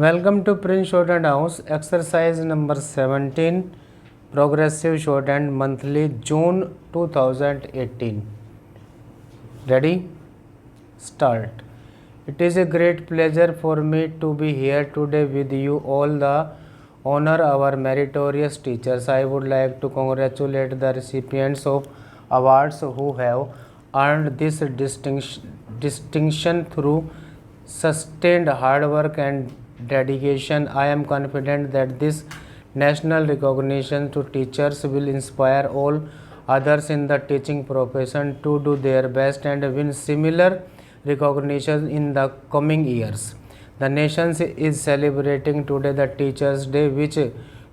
Welcome to Prince Shorthand House, exercise number 17, progressive shorthand monthly, June 2018. Ready? Start. It is a great pleasure for me to be here today with you all. The honor our meritorious teachers. I would like to congratulate the recipients of awards who have earned this distinction through sustained hard work and dedication. I am confident that this national recognition to teachers will inspire all others in the teaching profession to do their best and win similar recognition in the coming years. The nation is celebrating today the Teachers' Day, which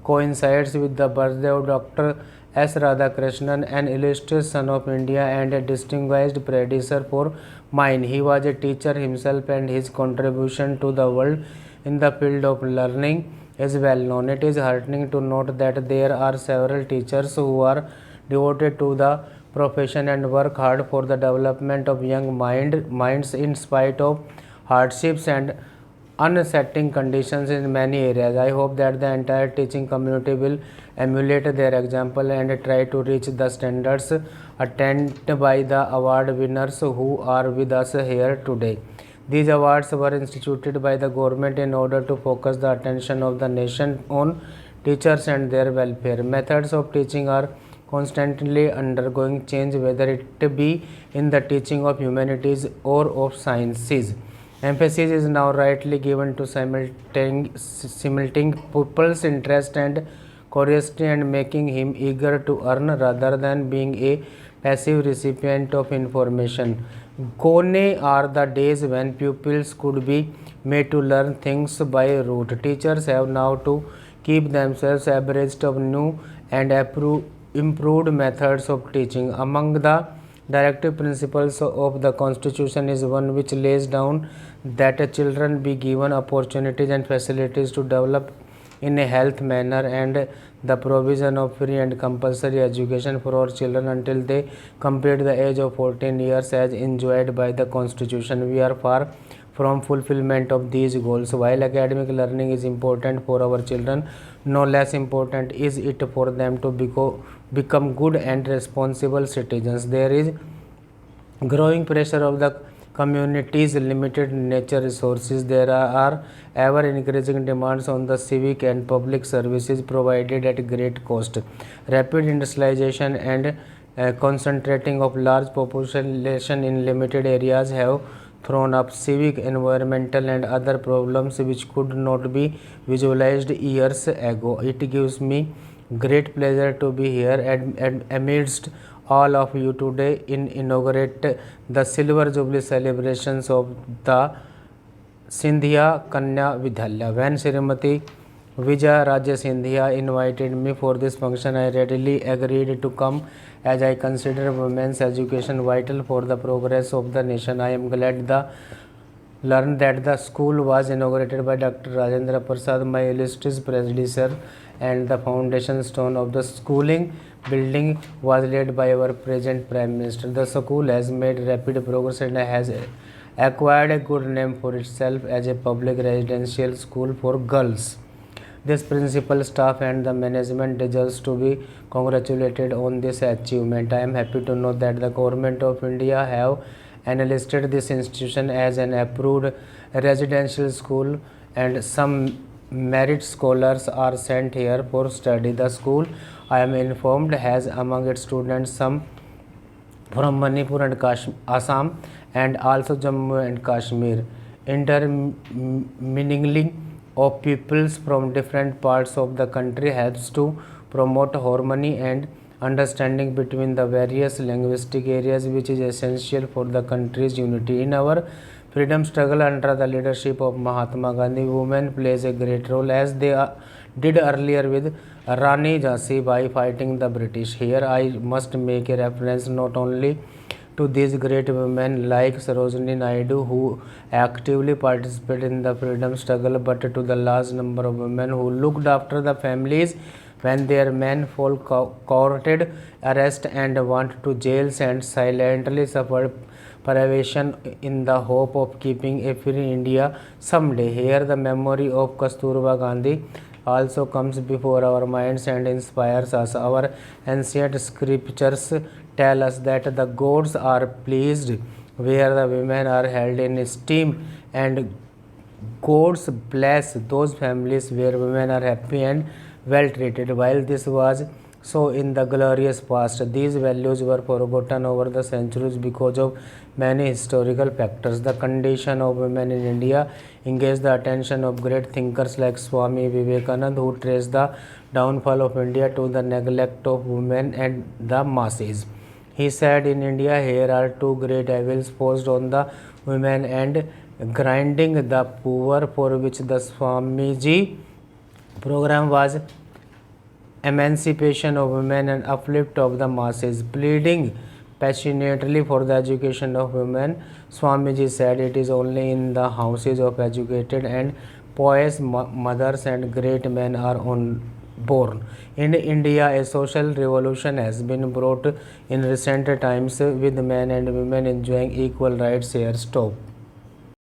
coincides with the birthday of Dr. S. Radhakrishnan, an illustrious son of India and a distinguished predecessor for mine. He was a teacher himself, and his contribution to the world in the field of learning is well known. It is heartening to note that there are several teachers who are devoted to the profession and work hard for the development of young minds in spite of hardships and unsettling conditions in many areas. I hope that the entire teaching community will emulate their example and try to reach the standards attained by the award winners who are with us here today. These awards were instituted by the government in order to focus the attention of the nation on teachers and their welfare. Methods of teaching are constantly undergoing change, whether it be in the teaching of humanities or of sciences. Emphasis is now rightly given to simulating pupils' interest and curiosity and making him eager to earn rather than being a passive recipient of information. Gone are the days when pupils could be made to learn things by rote. Teachers have now to keep themselves abreast of new and improved methods of teaching. Among the directive principles of the Constitution is one which lays down that children be given opportunities and facilities to develop in a healthy manner, and the provision of free and compulsory education for all children until they complete the age of 14 years as enjoined by the Constitution. We are far from fulfillment of these goals. While academic learning is important for our children, no less important is it for them to become good and responsible citizens. There is growing pressure of the community's limited nature resources. There are ever increasing demands on the civic and public services provided at great cost. Rapid industrialization and concentrating of large population in limited areas have thrown up civic, environmental and other problems which could not be visualized years ago. It gives me great pleasure to be here amidst all of you today in inaugurate the Silver Jubilee celebrations of the Sindhya Kanya Vidyalaya. When Srimati Vijaya Rajya Sindhya invited me for this function, I readily agreed to come as I consider women's education vital for the progress of the nation. I am glad to learn that the school was inaugurated by Dr. Rajendra Prasad, my illustrious predecessor, and the foundation stone of the schooling building was laid by our present Prime Minister. The school has made rapid progress and has acquired a good name for itself as a public residential school for girls. This principal staff and the management deserves to be congratulated on this achievement. I am happy to know that the Government of India have enlisted this institution as an approved residential school, and some merit scholars are sent here for study. The school, I am informed, has among its students some from Manipur and Assam and also Jammu and Kashmir. Intermingling of peoples from different parts of the country helps to promote harmony and understanding between the various linguistic areas, which is essential for the country's unity. In our freedom struggle under the leadership of Mahatma Gandhi, women plays a great role as they did earlier with Rani Jhansi by fighting the British. Here I must make a reference not only to these great women like Sarojini Naidu who actively participated in the freedom struggle, but to the large number of women who looked after the families when their men fall courted, arrest and went to jails and silently suffered privation in the hope of keeping a free India someday. Here the memory of Kasturba Gandhi also comes before our minds and inspires us. Our ancient scriptures tell us that the gods are pleased where the women are held in esteem, and gods bless those families where women are happy and well treated. While this was so in the glorious past, these values were forgotten over the centuries because of many historical factors. The condition of women in India engaged the attention of great thinkers like Swami Vivekananda, who traced the downfall of India to the neglect of women and the masses. He said, in India, here are two great evils forced on the women and grinding the poor, for which the Swamiji program was emancipation of women and uplift of the masses. Pleading passionately for the education of women, Swamiji said, it is only in the houses of educated and pious mothers and great men are born. In India, a social revolution has been brought in recent times with men and women enjoying equal rights. Here stop.